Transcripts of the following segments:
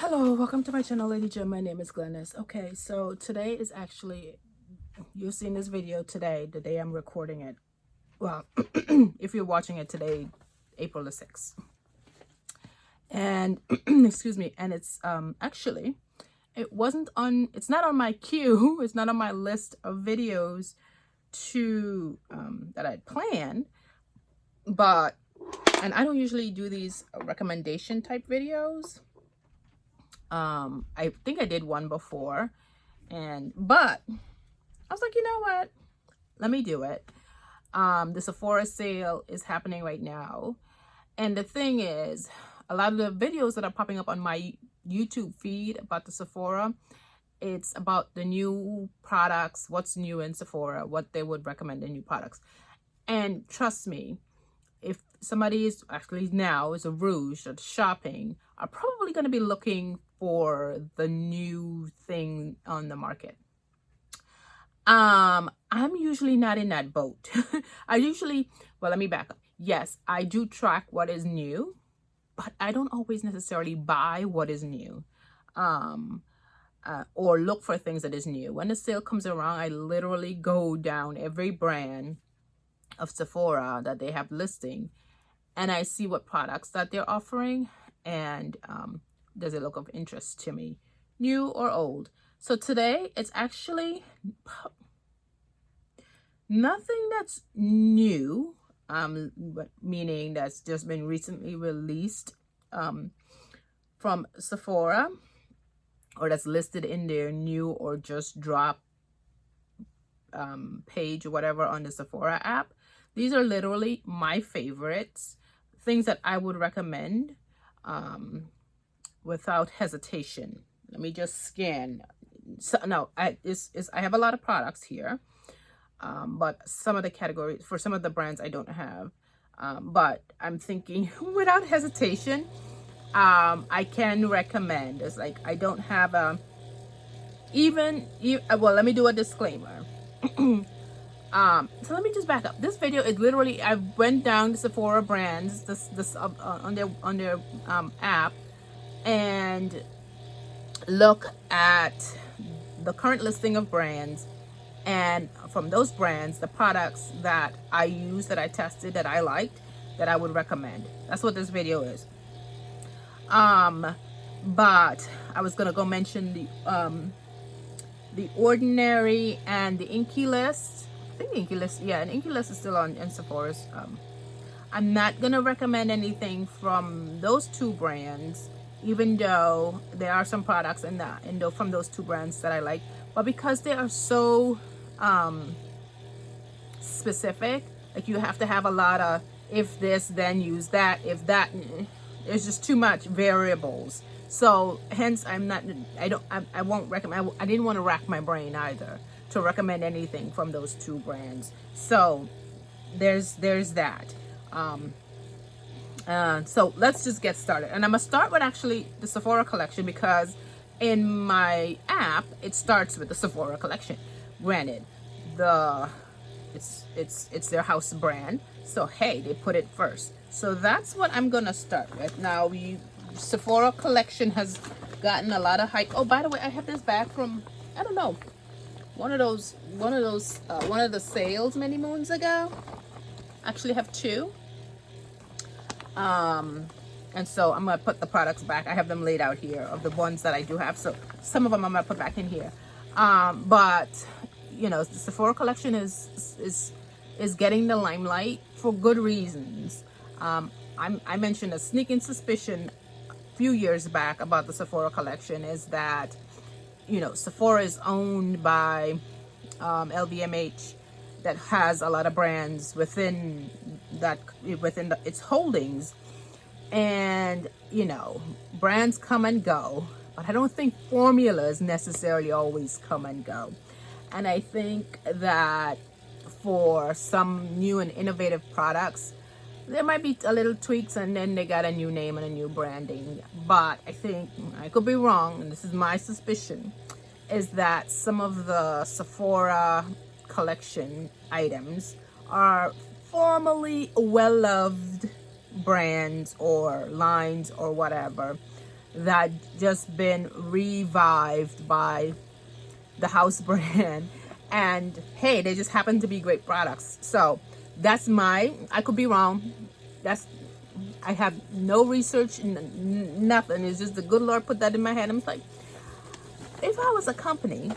Hello, welcome to my channel, Lady Jim. My name is Glennis. Okay, so today is actually, you've seen this video today, the day I'm recording it. Well, if you're watching it today, April the 6th. And, excuse me, and it's actually, it's not on my queue, it's not on my list of videos to, that I'd planned, but, and I don't usually do these recommendation type videos. I think I did one before, but I was like, you know what? Let me do it. The Sephora sale is happening right now. And the thing is, a lot of the videos that are popping up on my YouTube feed about the Sephora, it's about the new products, what's new in Sephora, what they would recommend in new products. And trust me, if somebody is actually now is a rouge or shopping, are probably going to be looking for the new thing on the market. I'm usually not in that boat. Well, let me back up. Yes, I do track what is new, but I don't always necessarily buy what is new. Or look for things that is new. When the sale comes around, I literally go down every brand of Sephora that they have listing, and I see what products that they're offering, and does it look of interest to me, new or old. So today it's actually nothing that's new, but meaning that's just been recently released from Sephora, or that's listed in their new or just drop page or whatever on the Sephora app. These are literally my favorites, things that I would recommend without hesitation. Let me just scan. So, no, I have a lot of products here, but some of the categories, for some of the brands I don't have, but I'm thinking without hesitation, I can recommend. It's like I don't have a, well, let me do a disclaimer. So let me just back up. This video is literally, I went down to Sephora brands on their app and look at the current listing of brands, and from those brands, the products that I used, that I tested, that I liked, that I would recommend. That's what this video is. But I was gonna go mention the Ordinary and the Inky List. I think the Inky List, yeah, and Inky List is still on in Sephora's. I'm not gonna recommend anything from those two brands, even though there are some products from those two brands that I like, but because they are so specific, like you have to have a lot of if this then use that, if that, there's just too much variables. So hence I won't recommend. I didn't want to rack my brain either to recommend anything from those two brands. So there's that. So let's just get started, and I'm gonna start with actually the Sephora collection, because in my app it starts with the Sephora collection. Granted, it's their house brand, so hey, they put it first. So that's what I'm gonna start with. Now, Sephora collection has gotten a lot of hype. Oh, by the way, I have this bag from, I don't know, one of the sales many moons ago. I actually have two. And so I'm gonna put the products back. I have them laid out here of the ones that I do have. So some of them I'm gonna put back in here. But you know, the Sephora collection is getting the limelight for good reasons. I mentioned a sneaking suspicion a few years back about the Sephora collection is that, you know, Sephora is owned by LVMH, that has a lot of brands within its holdings, and you know, brands come and go, but I don't think formulas necessarily always come and go. And I think that for some new and innovative products, there might be a little tweaks, and then they got a new name and a new branding. But I think, I could be wrong, and this is my suspicion, is that some of the Sephora collection items are formerly well-loved brands or lines or whatever that just been revived by the house brand, and hey, they just happen to be great products. So that's I could be wrong. That's I have no research, nothing. It's just the good Lord put that in my head. I'm like, if I was a company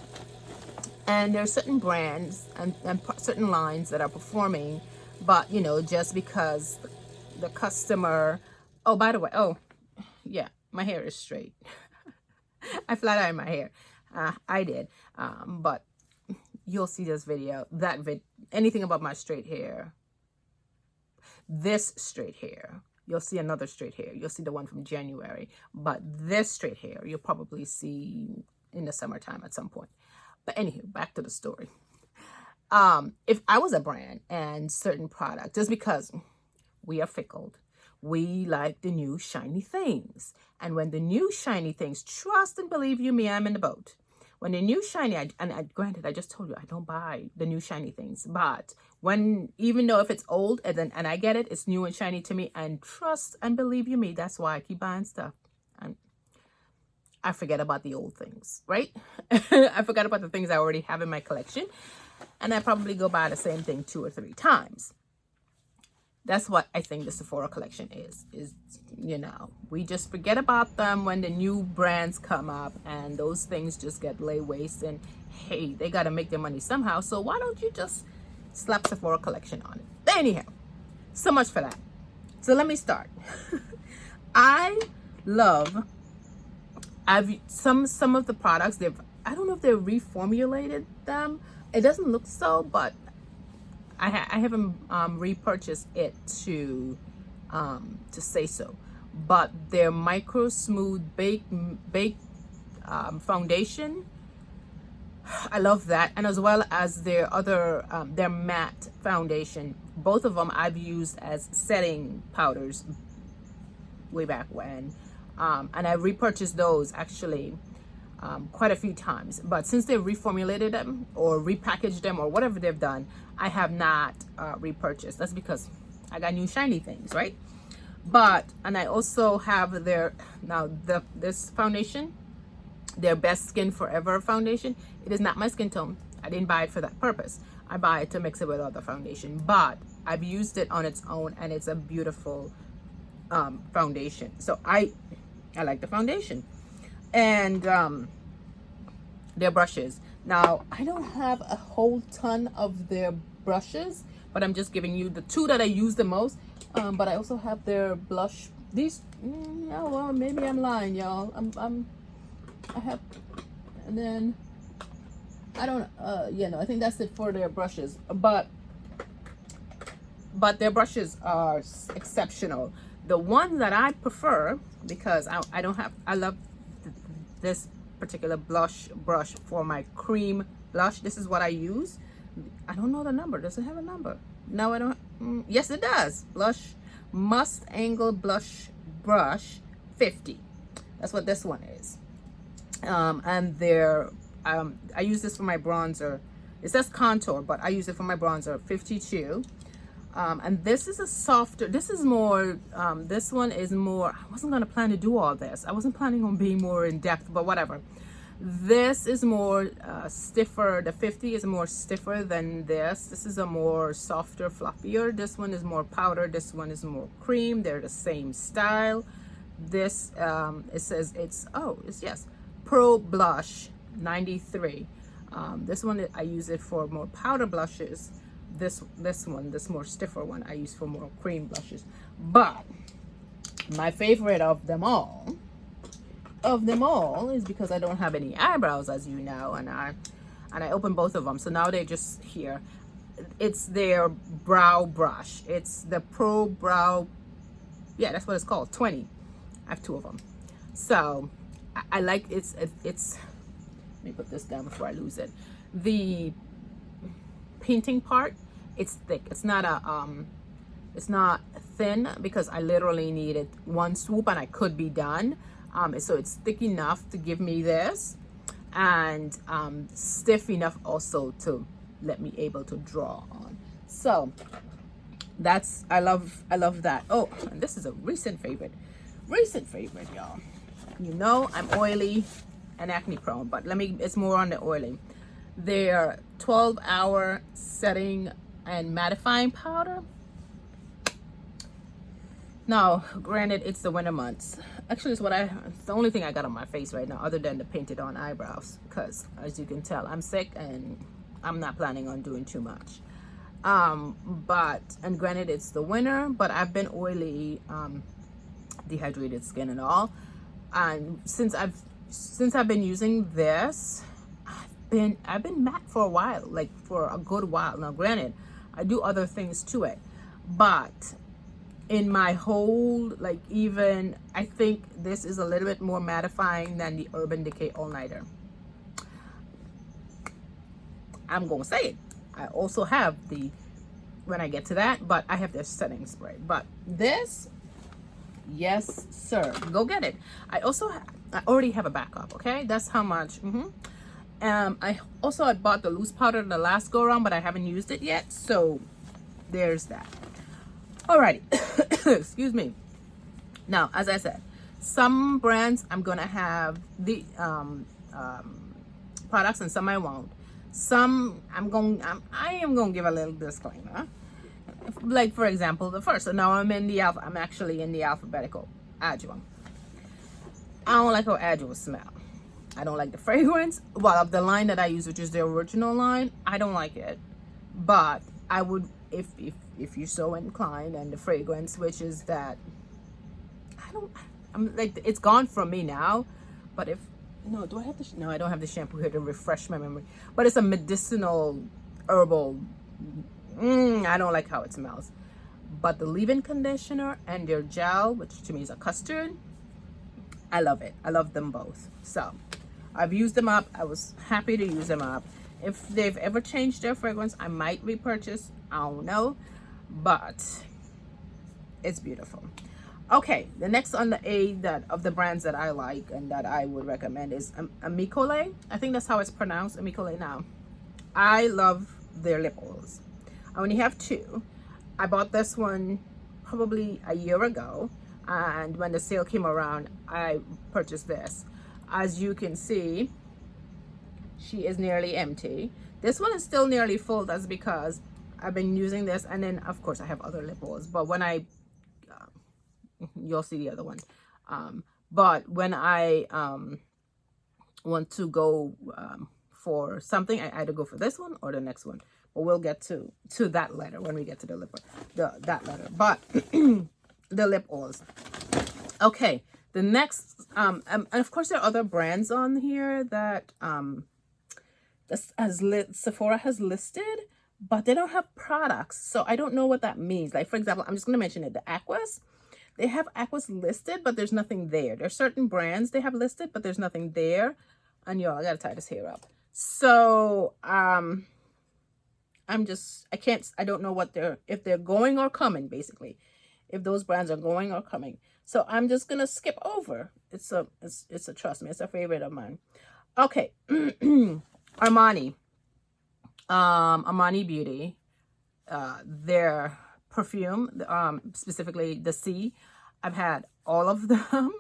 and there are certain brands and certain lines that are performing, but you know, just because the customer, oh, by the way, oh yeah, my hair is straight. I flat ironed my hair. I did, but you'll see this video, anything about my straight hair, this straight hair, you'll see another straight hair. You'll see the one from January, but this straight hair you'll probably see in the summertime at some point. But anywho, back to the story. If I was a brand and certain product, just because we are fickle, we like the new shiny things. And when the new shiny things, trust and believe you me, I'm in the boat. When the new shiny, granted, I just told you I don't buy the new shiny things, but even though if it's old and I get it, it's new and shiny to me, and trust and believe you me, that's why I keep buying stuff. I forget about the old things, right? I forgot about the things I already have in my collection, and I probably go buy the same thing 2 or 3 times. That's what I think the Sephora collection is, you know, we just forget about them when the new brands come up, and those things just get lay waste, and hey, they got to make their money somehow, so why don't you just slap Sephora collection on it? But anyhow, so much for that. So let me start. Some of the products, I don't know if they've reformulated them. It doesn't look so, but I haven't repurchased it to say so. But their micro smooth bake foundation, I love that, and as well as their other their matte foundation. Both of them I've used as setting powders way back when, and I repurchased those actually quite a few times. But since they reformulated them or repackaged them or whatever they've done, I have not repurchased. That's because I got new shiny things, right? And I also have this foundation, their Best Skin Forever foundation. It is not my skin tone. I didn't buy it for that purpose. I buy it to mix it with other foundation, but I've used it on its own, and it's a beautiful foundation. So I like the foundation. And their brushes. Now, I don't have a whole ton of their brushes, but I'm just giving you the 2 that I use the most. But I also have their blush. These, oh, well, maybe I'm lying, y'all. I have, and then I don't, yeah, no, I think that's it for their brushes. But their brushes are exceptional. The one that I prefer, because I love this particular blush brush for my cream blush. This is what I use. I don't know the number. Does it have a number? No, I don't. Yes, it does. Blush Must Angle Blush Brush 50. That's what this one is. And I use this for my bronzer. It says contour, but I use it for my bronzer, 52. And this is a softer, this is more, this one is more, I wasn't going to plan to do all this. I wasn't planning on being more in depth, but whatever. This is more stiffer. The 50 is more stiffer than this. This is a more softer, fluffier. This one is more powder. This one is more cream. They're the same style. This, it says yes, Pro Blush 93. This one, I use it for more powder blushes. This more stiffer one, I use for more cream blushes. But my favorite of them all is because I don't have any eyebrows, as you know, and I open both of them, so now they're just here. It's their brow brush. It's the Pro Brow, yeah, that's what it's called, 20. I have 2 of them. So I like it's let me put this down before I lose it. The painting part, it's thick. It's not thin, because I literally needed 1 swoop and I could be done. So it's thick enough to give me this, and stiff enough also to let me able to draw on. So I love that. Oh, and this is a recent favorite, y'all. You know I'm oily and acne prone, but it's more on the oily. Their 12-hour setting and mattifying powder. Now, granted, it's the winter months. Actually, it's the only thing I got on my face right now, other than the painted on eyebrows, because as you can tell, I'm sick and I'm not planning on doing too much. And granted, it's the winter, but I've been oily, dehydrated skin and all. And since I've been using this, I've been matte for a while, like for a good while. Now, granted, I do other things to it, but in my whole, like, even I think this is a little bit more mattifying than the Urban Decay All Nighter. I'm gonna say it. I also have when I get to that, but I have their setting spray. But this, yes sir, go get it. I already have a backup. Okay, that's how much. I also had bought the loose powder the last go around, but I haven't used it yet, so there's that. Alrighty. Excuse me. Now, as I said, some brands I'm gonna have the products, and some I won't. Some I am gonna give a little disclaimer. Like, for example, the first. So now I'm actually in the alphabetical Adjua. I don't like how Adjua smell. I don't like the fragrance. Well, of the line that I use, which is the original line, I don't like it. But I would, if you're so inclined, and the fragrance, which is that, I'm like, it's gone from me now. But no, do I have no, I don't have the shampoo here to refresh my memory. But it's a medicinal herbal. I don't like how it smells. But the leave-in conditioner and their gel, which to me is a custard, I love it. I love them both. So I've used them up. I was happy to use them up. If they've ever changed their fragrance, I might repurchase. I don't know, but it's beautiful. Okay, the next on the A of the brands that I like and that I would recommend is Amicole. I think that's how it's pronounced, Amicole. Now, I love their lip oils. I only have two. I bought this one probably a year ago, and when the sale came around, I purchased this. As you can see, she is nearly empty. This one is still nearly full. That's because I've been using this, and then of course I have other lip oils, but when you'll see the other one. But when I want to go for something, I either go for this one or the next one. But we'll get to that letter when we get to that letter. But the lip oils. Okay, the next, and of course there are other brands on here that Sephora has listed, but they don't have products. So I don't know what that means. Like, for example, I'm just going to mention it. The Aquas. They have Aquas listed, but there's nothing there. There's certain brands they have listed, but there's nothing there. And y'all, I gotta tie this hair up. So, I don't know if they're going or coming, basically. If those brands are going or coming. So I'm just gonna skip over. It's a trust me, it's a favorite of mine. Okay, Armani. Armani Beauty. Their perfume, specifically the C. I've had all of them.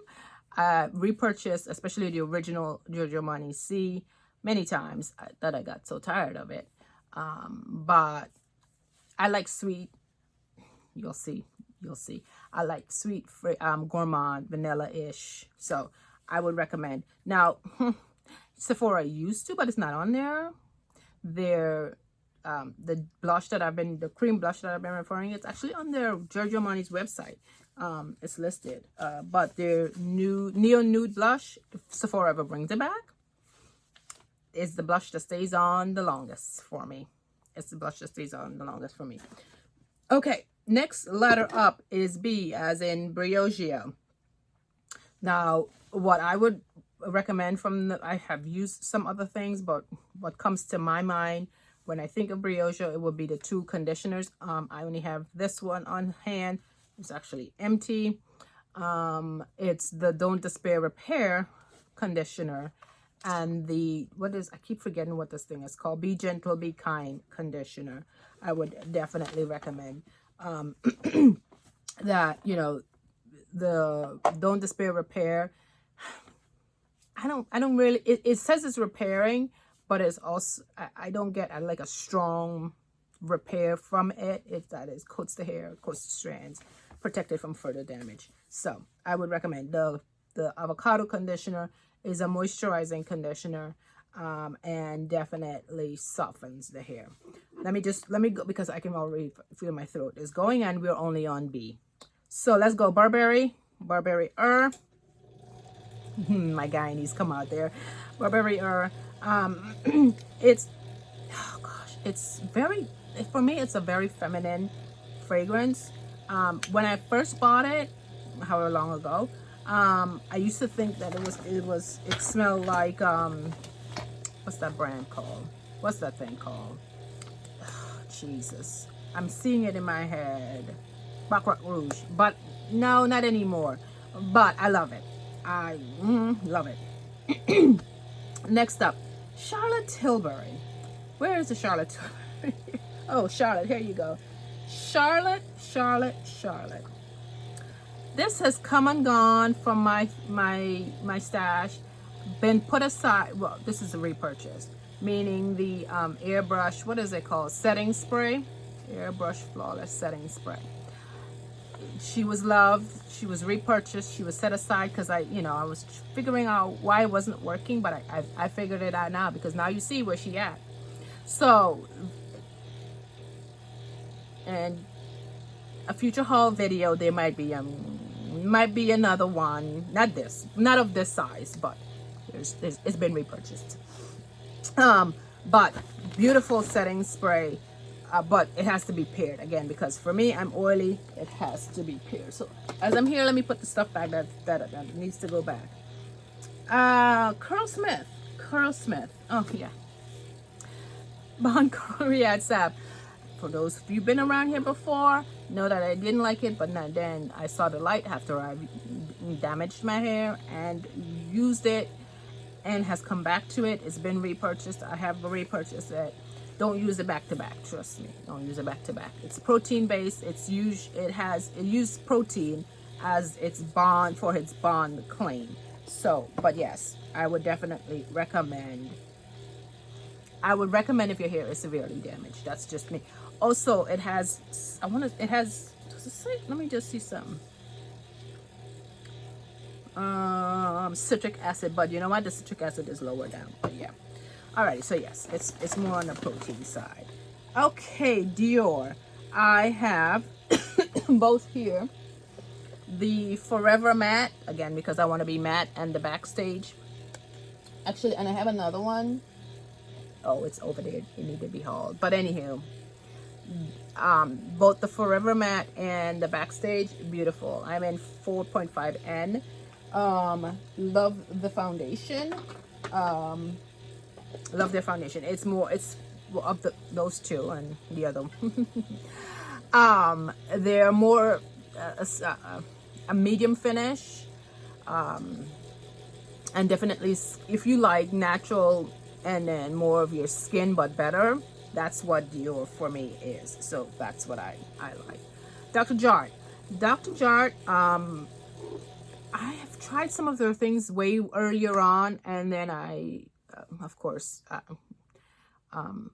Repurchased, especially the original Giorgio Armani C, many times that I got so tired of it. But I like sweet. You'll see. I like sweet, gourmand, vanilla-ish. So I would recommend. Now, Sephora used to, but it's not on there. The blush the cream blush that I've been referring, it's actually on their Giorgio Armani's website. It's listed. But their new neon nude blush, if Sephora ever brings it back, is the blush that stays on the longest for me. It's the blush that stays on the longest for me. Okay, next letter up is B, as in Briogeo. Now, what I would recommend I have used some other things, but what comes to my mind when I think of Briogeo, it would be the two conditioners. I only have this one on hand. It's actually empty. It's the Don't Despair Repair conditioner, and I keep forgetting what this thing is called. Be Gentle, Be Kind conditioner. I would definitely recommend that, the Don't Despair Repair. I don't really, it says it's repairing, but it's also, I don't get like a strong repair from it. It's that it coats the hair, coats the strands, protected from further damage. So I would recommend the avocado conditioner is a moisturizing conditioner, and definitely softens the hair. Let me go, because I can already feel my throat is going, and we're only on B. So let's go Burberry my Guyanese come out there. Burberry it's, oh gosh, it's very, for me it's a very feminine fragrance. When I first bought it, however long ago, I used to think that it smelled like what's that brand called? What's that thing called? Oh, Jesus, I'm seeing it in my head. Baccarat Rouge, but no, not anymore. But I love it. I love it. Next up, Charlotte Tilbury. Where is the Charlotte Tilbury? Oh, Charlotte, here you go. Charlotte. This has come and gone from my stash, been put aside. Well, this is a repurchase, meaning the airbrush, what is it called? Setting spray. Airbrush Flawless Setting Spray. She was loved, she was repurchased, she was set aside because I was figuring out why it wasn't working, but I figured it out now, because now you see where she at. So, and a future haul video, there might be another one, not of this size, but it's been repurchased. But beautiful setting spray. But it has to be paired again, because for me, I'm oily. It has to be paired. So as I'm here, let me put the stuff back that needs to go back. Curlsmith. Oh yeah. Bon Riyadh Sap. For those of you been around here before, know that I didn't like it, but then I saw the light after I damaged my hair and used it, and has come back to it. It's been repurchased. I have repurchased it. Don't use it back to back. Trust me. Don't use it back to back. It's protein based. It uses protein as its bond claim. So, but yes, I would definitely recommend. I would recommend if your hair is severely damaged. That's just me. Also, it has. Does it say? Let me just see something. Citric acid, but you know what? The citric acid is lower down. But yeah. Alrighty, so yes, it's more on the protein side. Okay, Dior. I have both here. The Forever Matte, again, because I want to be matte, and the Backstage. Actually, and I have another one. Oh, it's over there. It needs to be hauled. But anywho, both the Forever Matte and the Backstage, beautiful. I'm in 4.5N. Love the foundation. Love their foundation. It's of those two and the other. They're more a medium finish, and definitely if you like natural and then more of your skin but better, that's what Dior for me is. So that's what I like. Dr. Jart. I have tried some of their things way earlier on, and then I of course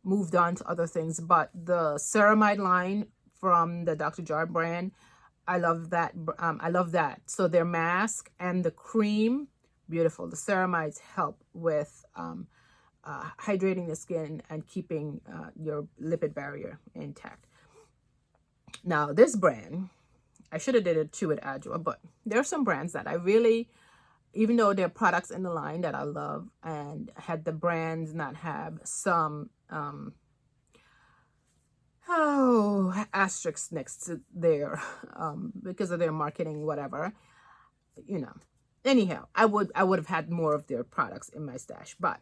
moved on to other things. But the ceramide line from the Dr. Jart brand, I love that. So their mask and the cream, beautiful. The ceramides help with hydrating the skin and keeping your lipid barrier intact. Now this brand, I should have did it too with Adjoa, but there are some brands that I really, even though there are products in the line that I love, and had the brands not have some asterisks next to their because of their marketing, whatever, anyhow, I would have had more of their products in my stash. But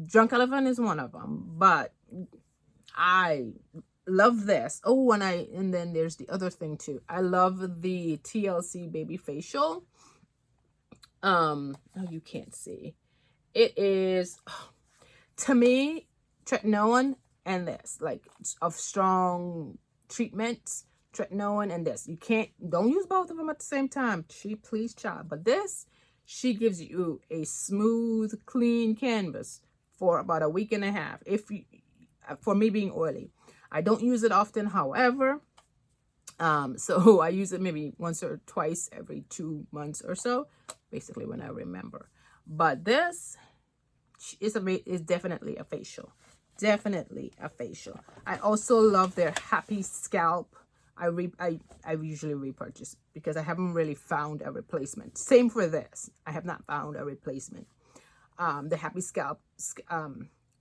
Drunk Elephant is one of them. But I love this. Oh, and then there's the other thing too. I love the TLC Baby Facial. Oh, you can't see. It is, to me, tretinoin and this, like, of strong treatments, tretinoin and this. Don't use both of them at the same time. Please, child. But this, She gives you a smooth, clean canvas for about a week and a half. If you, for me being oily, I don't use it often. However, so I use it maybe once or twice every 2 months or so, basically when I remember. But this is definitely a facial. Definitely a facial. I also love their Happy Scalp. I usually repurchase because I haven't really found a replacement. Same for this. I have not found a replacement. The Happy Scalp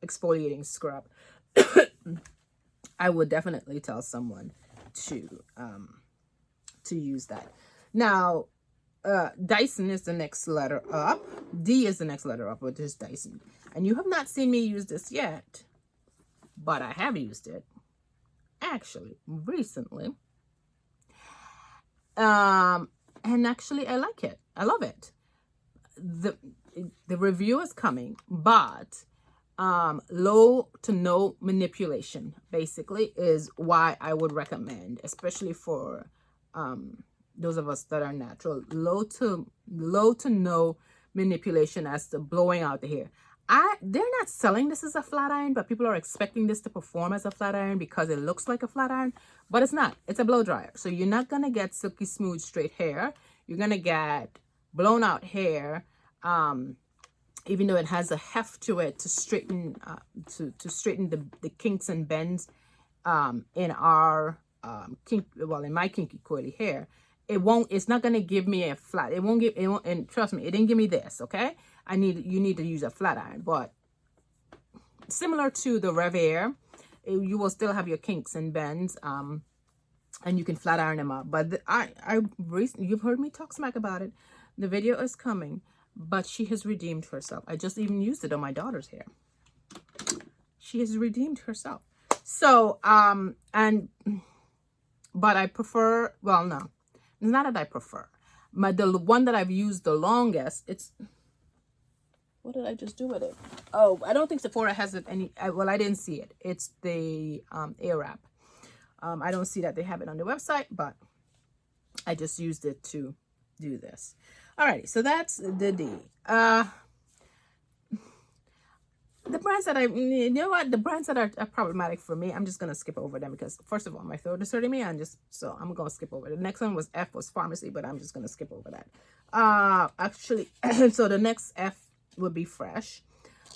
exfoliating scrub. I would definitely tell someone to use that. Now, Dyson is the next letter up. D is the next letter up, which is Dyson. And you have not seen me use this yet, but I have used it actually recently. And actually I like it. I love it. The review is coming, but low to no manipulation basically is why I would recommend, especially for those of us that are natural. Low to no manipulation as to blowing out the hair. They're not selling this as a flat iron, but people are expecting this to perform as a flat iron because it looks like a flat iron, but it's not. It's a blow dryer. So you're not gonna get silky smooth straight hair. You're gonna get blown out hair, even though it has a heft to it to straighten to straighten the kinks and bends in our in my kinky coily hair. It's not going to give me a flat. And trust me, it didn't give me this, okay? You need to use a flat iron, but similar to the Rev Air, you will still have your kinks and bends, and you can flat iron them up. But you've heard me talk smack about it. The video is coming, but she has redeemed herself. I just even used it on my daughter's hair. She has redeemed herself. So, but I prefer, well, no, it's not that I prefer. The one that I've used the longest, what did I just do with it? Oh, I don't think Sephora has it well, I didn't see it. It's the Air Wrap. I don't see that they have it on the website, but I just used it to do this. Alrighty, so that's the D. The brands that the brands that are problematic for me, I'm just gonna skip over them because first of all, my throat is hurting me, so I'm gonna skip over it. The next one was pharmacy, but I'm just gonna skip over that. Actually, so the next F would be Fresh.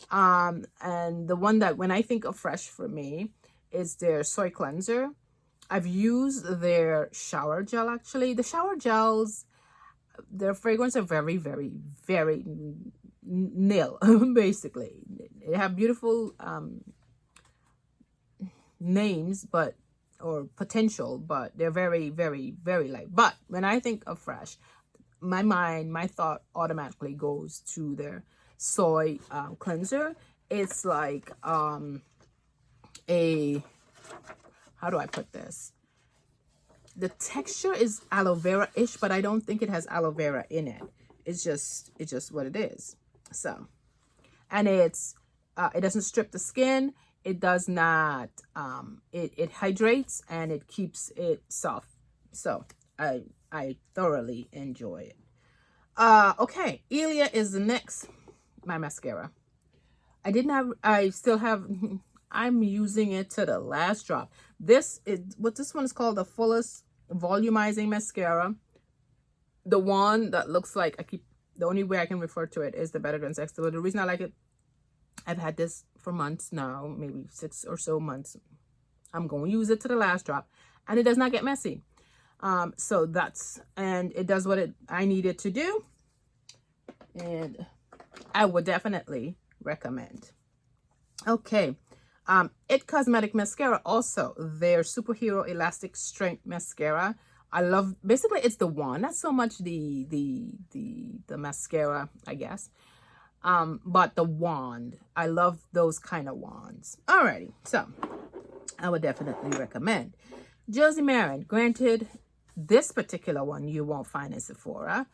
And the one that when I think of Fresh for me is their soy cleanser. I've used their shower gel. Actually, the shower gels, their fragrance are very, very, very nil, basically. They have beautiful names, or potential, but they're very, very, very light. But when I think of Fresh, my thought automatically goes to their soy cleanser. It's like how do I put this? The texture is aloe vera-ish, but I don't think it has aloe vera in it. It's just what it is. So, and it doesn't strip the skin. It does not, it hydrates and it keeps it soft. So I thoroughly enjoy it. Okay, Ilia is the next, my mascara. I'm using it to the last drop. This one is called the Fullest Volumizing Mascara. The one that looks like, the only way I can refer to it is the Better Than Sex. So the reason I like it, I've had this for months now, maybe 6 or so months. I'm going to use it to the last drop, and it does not get messy. And it does what I need it to do, and I would definitely recommend. Okay, It Cosmetic Mascara, also their Superhero Elastic Strength Mascara. I love, basically it's the wand, not so much the mascara, I guess, but the wand. I love those kind of wands. Alrighty, so I would definitely recommend Josie Maran. Granted, this particular one you won't find in Sephora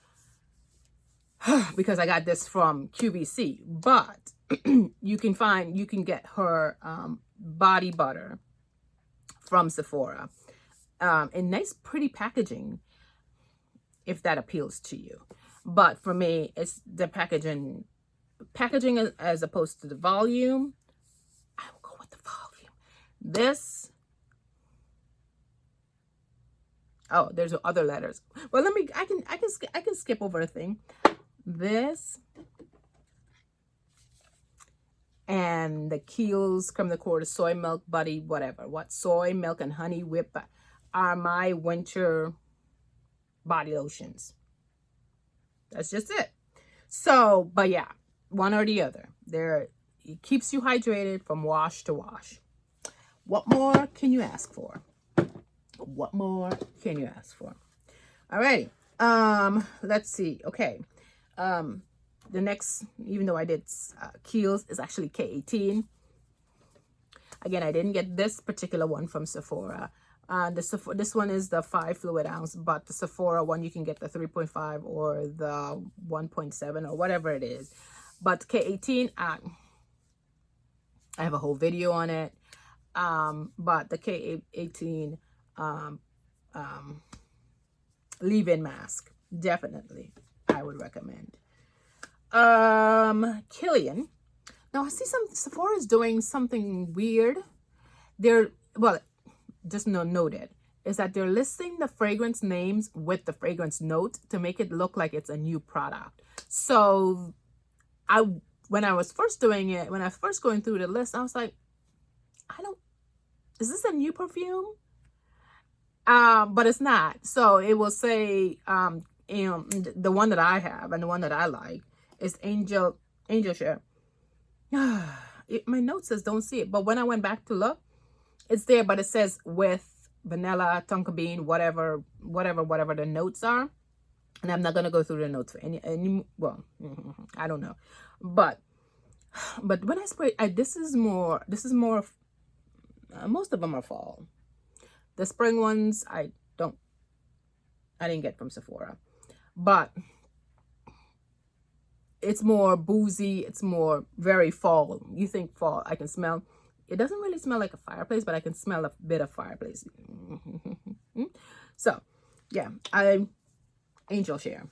because I got this from QVC, but you can get her body butter from Sephora in nice pretty packaging if that appeals to you. But for me, it's the packaging as opposed to the volume. I will go with the volume. This, oh, there's other letters. Well, I can skip over a thing. This and the Kiehl's Creme de Coeur soy milk buddy, whatever. What soy milk and honey whip are my winter body lotions. That's just it. So, but yeah, one or the other. It keeps you hydrated from wash to wash. What more can you ask for? What more can you ask for? Alrighty. Let's see. Okay. The next, even though I did Kiehl's, is actually K18. Again, I didn't get this particular one from Sephora. This one is the 5 fluid ounce, but the Sephora one you can get the 3.5 or the 1.7 or whatever it is. But K18, I have a whole video on it. But the K18 leave-in mask, definitely I would recommend. Killian. Now I see Sephora is doing something weird. Just noted is that they're listing the fragrance names with the fragrance note to make it look like it's a new product. So when I was first doing it, when I was first going through the list, I was like, is this a new perfume? But it's not. So it will say, the one that I have and the one that I like is Angel Share. My note says don't see it, but when I went back to look, it's there, but it says with vanilla, tonka bean, whatever the notes are. And I'm not gonna go through the notes for any well, I don't know, but when I spray, this is more. Most of them are fall. The spring ones I didn't get from Sephora, but it's more boozy. It's more very fall. You think fall? I can smell. It doesn't really smell like a fireplace, but I can smell a bit of fireplace. So, yeah, Angel Share.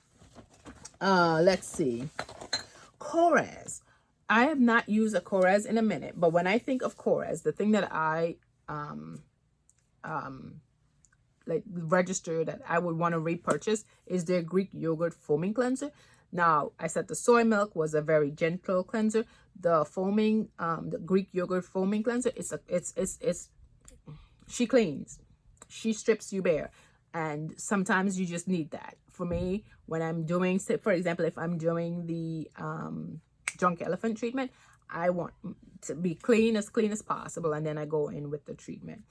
Let's see. Korres. I have not used a Korres in a minute, but when I think of Korres, the thing that I like register that I would want to repurchase is their Greek yogurt foaming cleanser. Now, I said the soy milk was a very gentle cleanser. The foaming, the Greek yogurt foaming cleanser, she cleans, she strips you bare, and sometimes you just need that. For me, when I'm doing, say, for example, if I'm doing the Drunk Elephant treatment, I want to be clean as possible, and then I go in with the treatment.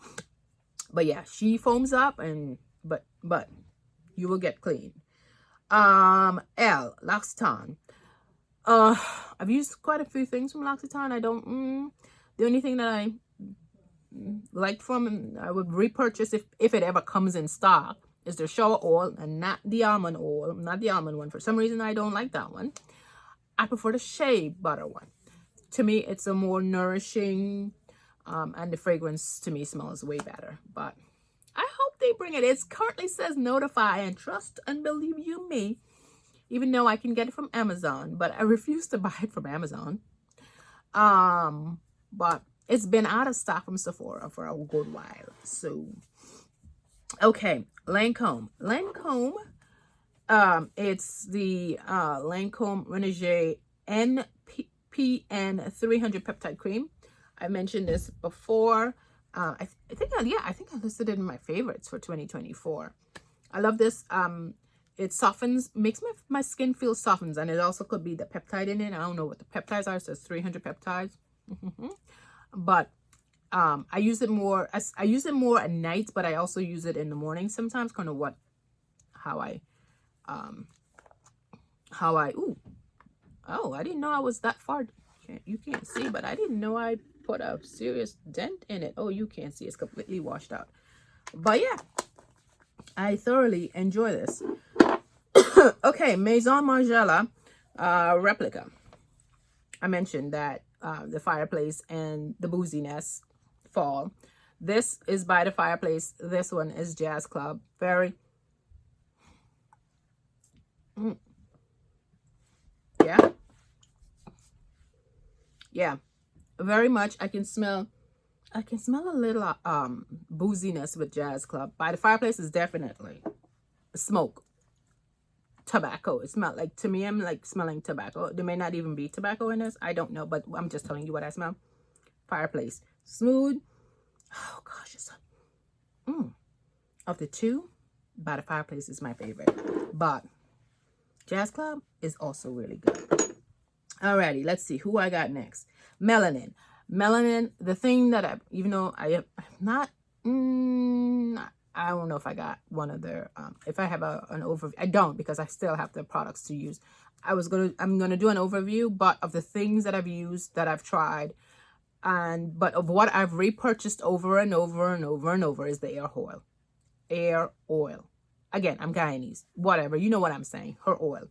But yeah, she foams up, and but you will get clean. L'Occitane. I've used quite a few things from L'Occitane. The only thing that I liked from and I would repurchase if it ever comes in stock is their shower oil, and not the almond oil, not the almond one. For some reason, I don't like that one. I prefer the shea butter one. To me, it's a more nourishing, and the fragrance to me smells way better. But I hope they bring it. It currently says notify and trust and believe you me, even though I can get it from Amazon, but I refuse to buy it from Amazon. But it's been out of stock from Sephora for a good while. So, okay, Lancome. It's the Lancome Renegade NPN 300 peptide cream. I mentioned this before. I think I listed it in my favorites for 2024. I love this. It softens, makes my skin feel softens, and it also could be the peptide in it. I don't know what the peptides are. It says 300 peptides. But I use it more at night, but I also use it in the morning sometimes. Kind of how I I didn't know I was that far. You can't see, but I didn't know I put a serious dent in it. Oh, you can't see, it's completely washed out. But yeah, I thoroughly enjoy this. Okay, Maison Margiela replica. I mentioned that the fireplace and the booziness fall. This is by the fireplace. This one is Jazz Club. Very Yeah. Yeah. Very much. I can smell a little booziness with Jazz Club. By the Fireplace is definitely smoke. Tobacco. It smelled like, to me, I'm like smelling tobacco. There may not even be tobacco in this. I don't know, but I'm just telling you what I smell. Fireplace. Smooth. Oh gosh, it's of the two, By the Fireplace is my favorite. But Jazz Club is also really good. Alrighty, let's see who I got next. Melanin. Melanin, the thing that even though I have not, I don't know if I got one of their, if I have an overview. I don't, because I still have the products to use. I'm gonna do an overview, but of the things that I've used, that I've tried, but of what I've repurchased over and over and over and over is the air oil. Air oil. Again, I'm Guyanese. Whatever, you know what I'm saying. Her oil.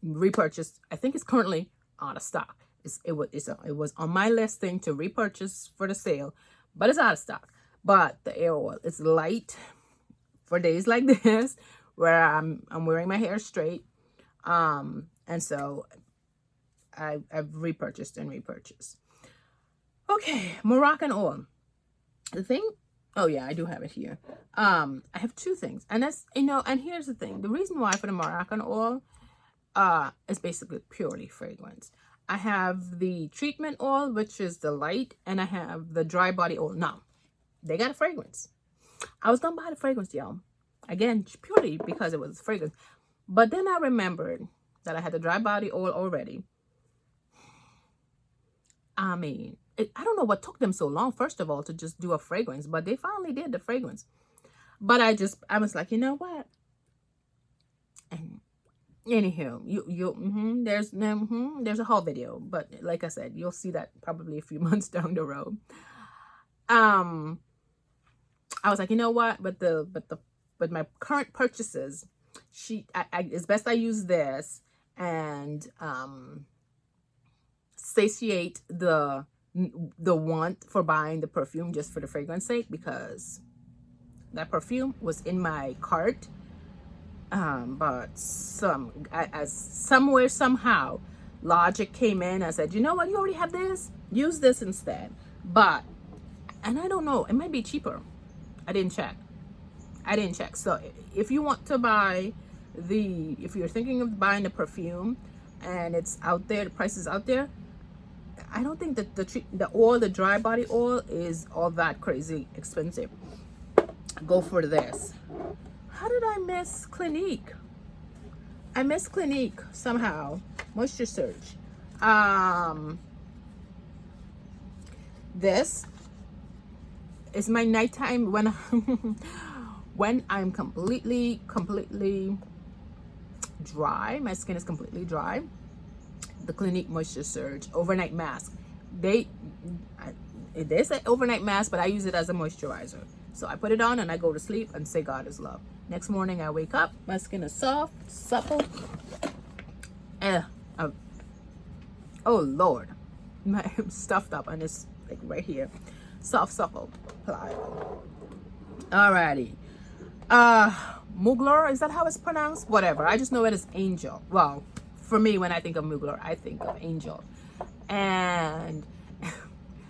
Repurchased. I think it's currently out of stock. It was on my listing to repurchase for the sale, but it's out of stock. But the air oil, it's light for days like this where I'm wearing my hair straight, and so I've repurchased and repurchased. Okay, Moroccan oil. The thing, oh yeah, I do have it here. I have two things, and that's, and here's the thing. The reason why for the Moroccan oil is basically purely fragrance. I have the treatment oil, which is the light, and I have the dry body oil. Now, they got a fragrance. I was gonna buy the fragrance, y'all. Again, purely because it was fragrance. But then I remembered that I had the dry body oil already. I mean, I don't know what took them so long, first of all, to just do a fragrance, but they finally did the fragrance. But I was like, you know what? And anywho, there's a whole video, but like I said, you'll see that probably a few months down the road. I was like, you know what? But my current purchases, it's best I use this and satiate the want for buying the perfume just for the fragrance sake, because that perfume was in my cart, but somewhere, somehow, logic came in. I said, you know what, you already have this, use this instead. And I don't know, it might be cheaper. I didn't check. So if you want to buy if you're thinking of buying the perfume and it's out there, the price is out there, I don't think that the dry body oil is all that crazy expensive. Go for this. How did I miss Clinique? I missed Clinique somehow. Moisture Surge. This is my nighttime when I'm completely dry. My skin is completely dry. The Clinique Moisture Surge Overnight Mask. They say overnight mask, but I use it as a moisturizer. So I put it on and I go to sleep and say God is love. Next morning I wake up, my skin is soft, supple. Oh Lord, I'm stuffed up and it's like right here. Soft, supple, pliable. Alrighty. Mugler, is that how it's pronounced? Whatever. I just know it as Angel. Well, for me, when I think of Mugler, I think of Angel. And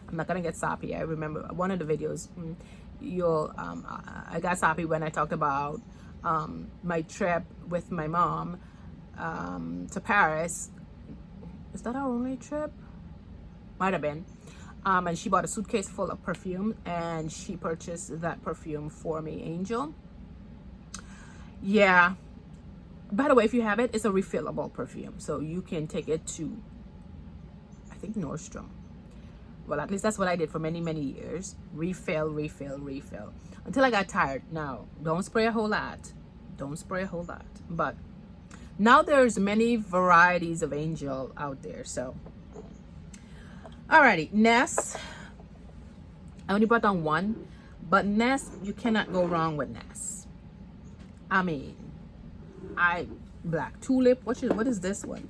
I'm not gonna get soppy. I remember one of the videos. I got soppy when I talked about my trip with my mom to Paris. Is that our only trip? Might have been. And she bought a suitcase full of perfume, and she purchased that perfume for me, Angel. Yeah. By the way, if you have it, it's a refillable perfume, so you can take it to, I think, Nordstrom. Well, at least that's what I did for many years. Refill until I got tired. Now, don't spray a whole lot. But now there's many varieties of Angel out there. So, alrighty, Ness. I only brought down one, but Ness, you cannot go wrong with Ness. I mean, Black Tulip. What is this one?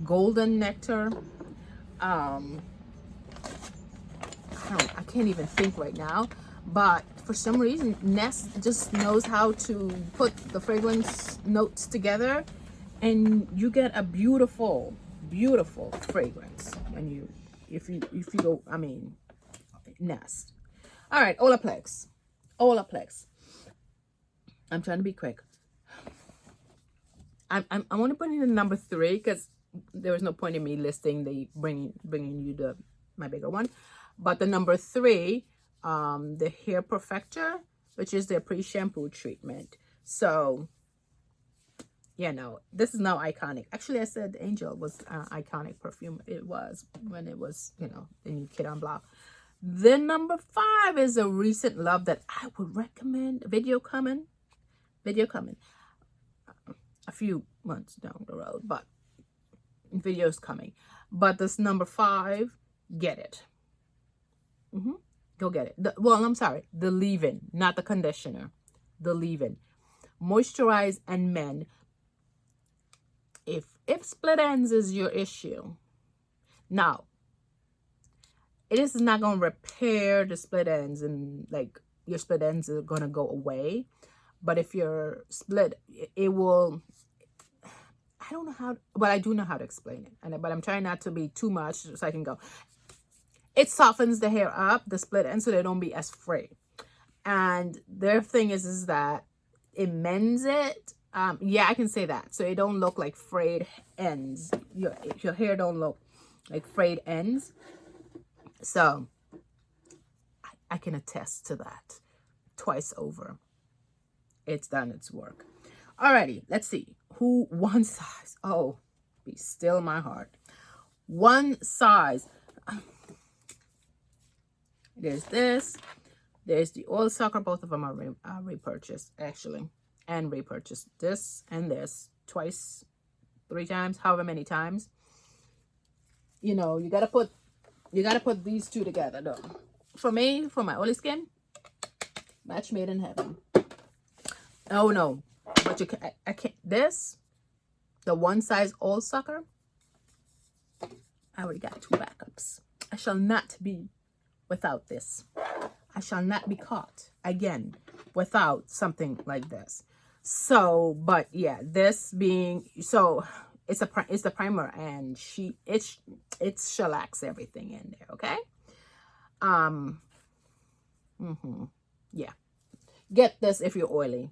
Golden Nectar. I can't even think right now, but for some reason Ness just knows how to put the fragrance notes together, and you get a beautiful, beautiful fragrance when you, if you go, I mean, nest. All right, Olaplex. Olaplex. I'm trying to be quick. I want to put in the number 3 because there was no point in me listing the bringing you the my bigger one, but the number 3, the hair perfector, which is their pre-shampoo treatment. So you know, this is now iconic. Actually, I said Angel was iconic perfume. It was when it was, you know, the new kid on block. Then number 5 is a recent love that I would recommend. Video coming a few months down the road, but videos coming. But this number 5, get it. Go get it. Well, I'm sorry, the leave-in, not the conditioner. The leave-in, moisturize and mend. If split ends is your issue, now it is not going to repair the split ends, and like your split ends are going to go away. But if you're split, it will, I don't know how, but I do know how to explain it. But I'm trying not to be too much so I can go. It softens the hair up, the split ends, so they don't be as frayed. And their thing is that it mends it. Yeah, I can say that. So it don't look like frayed ends. Your hair don't look like frayed ends. So I can attest to that twice over. It's done its work. Alrighty, let's see. Who one size? Oh, be still my heart. One size. There's this. There's the oil sucker. Both of them are repurchased actually, and repurchased this and this twice, 3 times, however many times. You know, you gotta put these two together though. For me, for my oily skin, match made in heaven. Oh no, but you can, I can't. This, the one size oil sucker. I already got 2 backups. I shall not be without this. I shall not be caught again without something like this. So, but yeah, this being, so it's the primer, and it's shellacs everything in there. Okay. Yeah, get this if you're oily.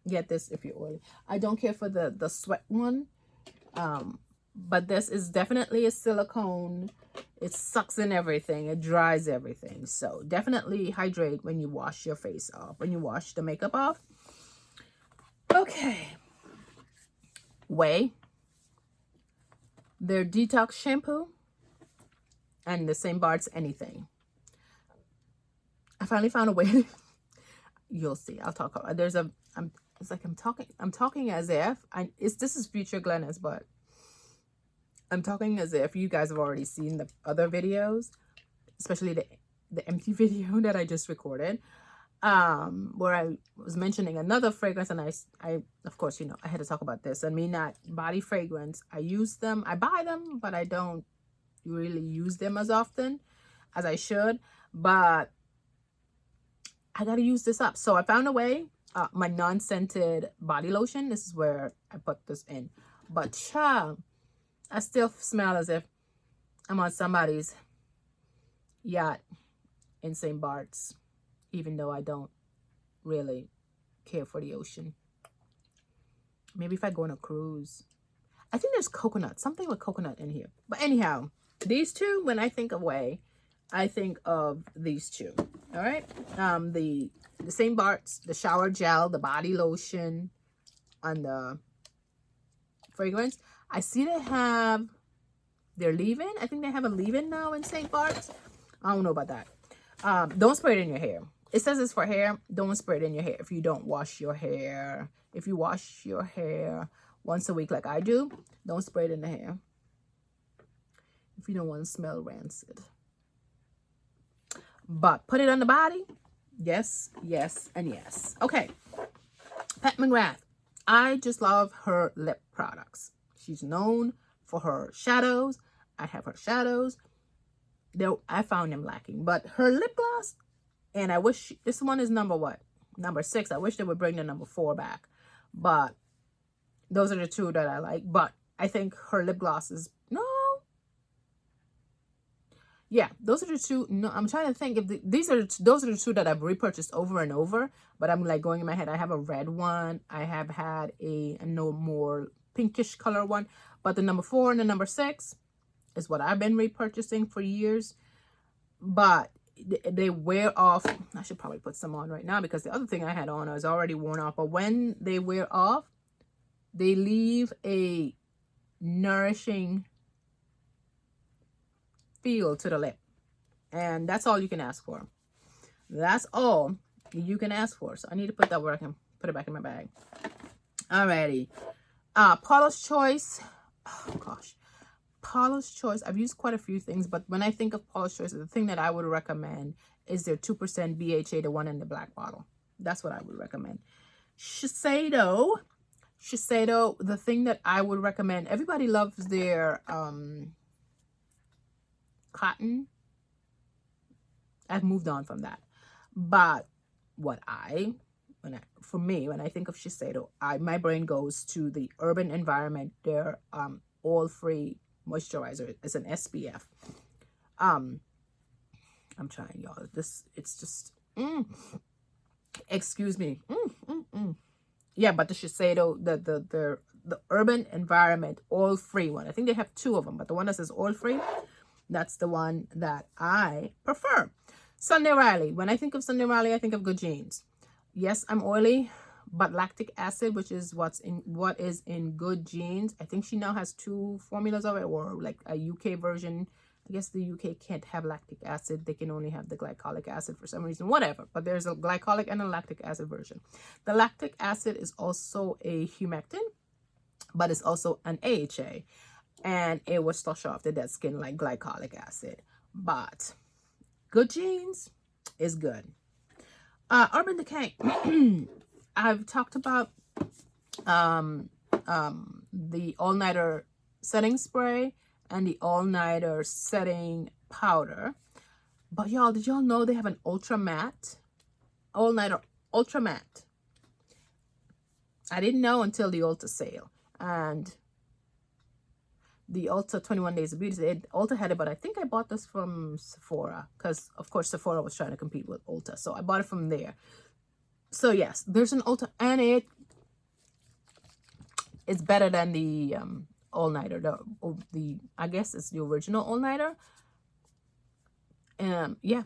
Get this if you're oily. I don't care for the sweat one, but this is definitely a silicone. It sucks in everything. It dries everything. So definitely hydrate when you wash your face off, when you wash the makeup off. Okay. Way. Their detox shampoo and the same Bart's anything. I finally found a way. You'll see. I'll talk about. There's a. It's like I'm talking as if this is future Glennis, but I'm talking as if you guys have already seen the other videos, especially the empty video that I just recorded, where I was mentioning another fragrance, and I of course, you know, I had to talk about this. And me, not body fragrance. I use them, I buy them, but I don't really use them as often as I should. But I gotta use this up. So I found a way. My non-scented body lotion. This is where I put this in. But child, I still smell as if I'm on somebody's yacht in St. Bart's, even though I don't really care for the ocean. Maybe if I go on a cruise. I think there's coconut, something with coconut in here. But anyhow, these two, when I think of Way, I think of these two. All right. The St. Bart's, the shower gel, the body lotion, and the fragrance. I see they have their leave-in. I think they have a leave-in now in St. Bart's. I don't know about that. Don't spray it in your hair. It says it's for hair. Don't spray it in your hair if you don't wash your hair. If you wash your hair once a week like I do, don't spray it in the hair. If you don't want to smell rancid. But put it on the body. Yes, yes, and yes. Okay. Pat McGrath. I just love her lip products. She's known for her shadows. I have her shadows. I found them lacking. But her lip gloss, and I wish, this one is number what? Number 6. I wish they would bring the number 4 back. But Those are the two that I like. But I think her lip gloss is, no. Yeah, those are the two. No, I'm trying to think if those are the two that I've repurchased over and over. But I'm like going in my head. I have a red one. I have had a no more pinkish color one. But the number 4 and the number 6 is what I've been repurchasing for years. But they wear off. I should probably put some on right now because the other thing I had on is already worn off. But when they wear off, they leave a nourishing feel to the lip, and that's all you can ask for. That's all you can ask for. So I need to put that where I can put it back in my bag. Alrighty. Paula's Choice. Oh gosh, Paula's Choice. I've used quite a few things, but when I think of Paula's Choice, the thing that I would recommend is their 2% BHA, the one in the black bottle. That's what I would recommend. Shiseido, the thing that I would recommend, everybody loves their cotton. I've moved on from that. But when I think of Shiseido, my brain goes to the Urban Environment, their oil-free moisturizer. It's an SPF. I'm trying, y'all. It's just excuse me. Yeah, but the Shiseido, the Urban Environment oil-free one. I think they have 2 of them, but the one that says oil-free, that's the one that I prefer. Sunday Riley. When I think of Sunday Riley, I think of Good Genes. Yes, I'm oily, but lactic acid, which is what is in Good Genes. I think she now has 2 formulas of it, or like a UK version. I guess the UK can't have lactic acid. They can only have the glycolic acid for some reason, whatever. But there's a glycolic and a lactic acid version. The lactic acid is also a humectant, but it's also an AHA. And it will flush off the dead skin like glycolic acid. But Good Genes is good. Urban Decay. I've talked about the all-nighter setting spray and the all-nighter setting powder. But y'all, did y'all know they have an ultra matte? All-nighter ultra matte. I didn't know until the Ulta sale. And the Ulta 21 Days of Beauty. Ulta had it, but I think I bought this from Sephora because, of course, Sephora was trying to compete with Ulta. So I bought it from there. So, yes, there's an Ulta, and it's better than the all-nighter. The I guess it's the original all-nighter. Yeah,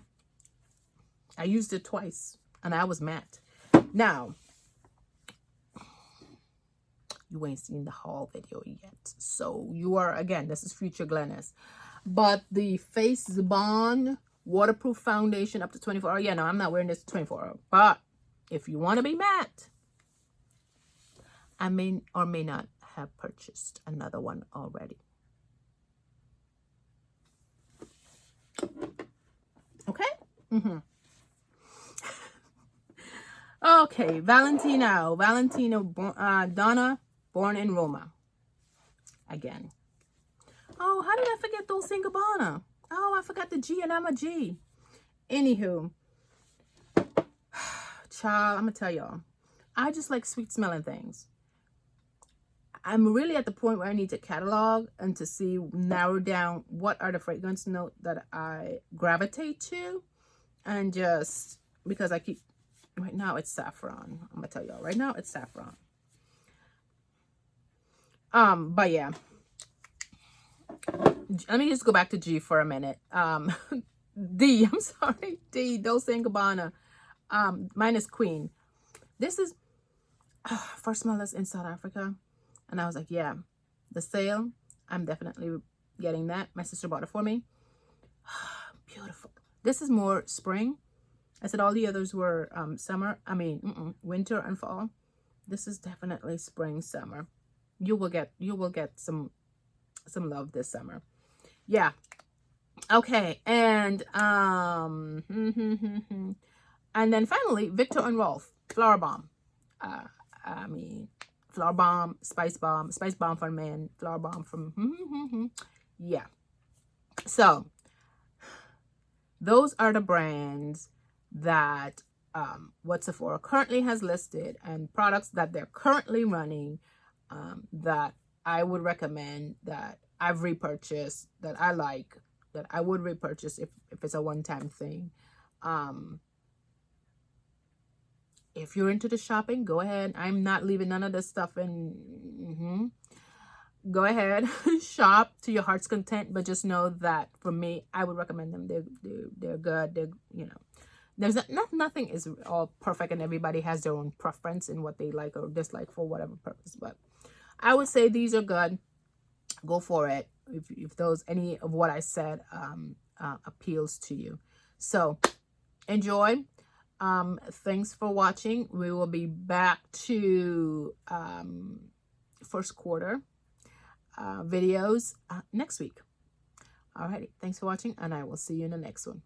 I used it twice, and I was matte. Now, you ain't seen the haul video yet. So you are, again, this is future Glennis. But the Face Bond waterproof foundation up to 24 hours. Yeah, no, I'm not wearing this 24 hours. But if you want to be matte, I may or may not have purchased another one already. Okay? Okay, Valentino, Donna, born in Roma. Again. Oh, how did I forget Dolce & Gabbana? Oh, I forgot the G, and I'm a G. Anywho. Child, I'm going to tell y'all. I just like sweet smelling things. I'm really at the point where I need to catalog and to narrow down what are the fragrance notes that I gravitate to. And just, because I keep, right now it's saffron. I'm going to tell y'all, right now it's saffron. But yeah, let me just go back to G for a minute. D, I'm sorry, D, Dolce & Gabbana. Mine is Queen. This is, first smell this in South Africa. And I was like, yeah, the sale, I'm definitely getting that. My sister bought it for me. Beautiful. This is more spring. I said all the others were winter and fall. This is definitely spring, summer. You will get some love this summer. Yeah. Okay. And and then finally, Victor and Rolf Flower Bomb. Flower Bomb, Spice Bomb for men, Flower Bomb from yeah. So those are the brands that what Sephora currently has listed and products that they're currently running. that I would recommend, that I've repurchased, that I like, that I would repurchase if it's a one-time thing. If you're into the shopping, go ahead. I'm not leaving none of this stuff in. Go ahead, shop to your heart's content, but just know that for me, I would recommend them. They're good. They're, you know, there's nothing is all perfect, and everybody has their own preference in what they like or dislike for whatever purpose. But I would say these are good. Go for it if those, any of what I said appeals to you. So enjoy. Thanks for watching. We will be back to first quarter videos next week. Alrighty, thanks for watching, and I will see you in the next one.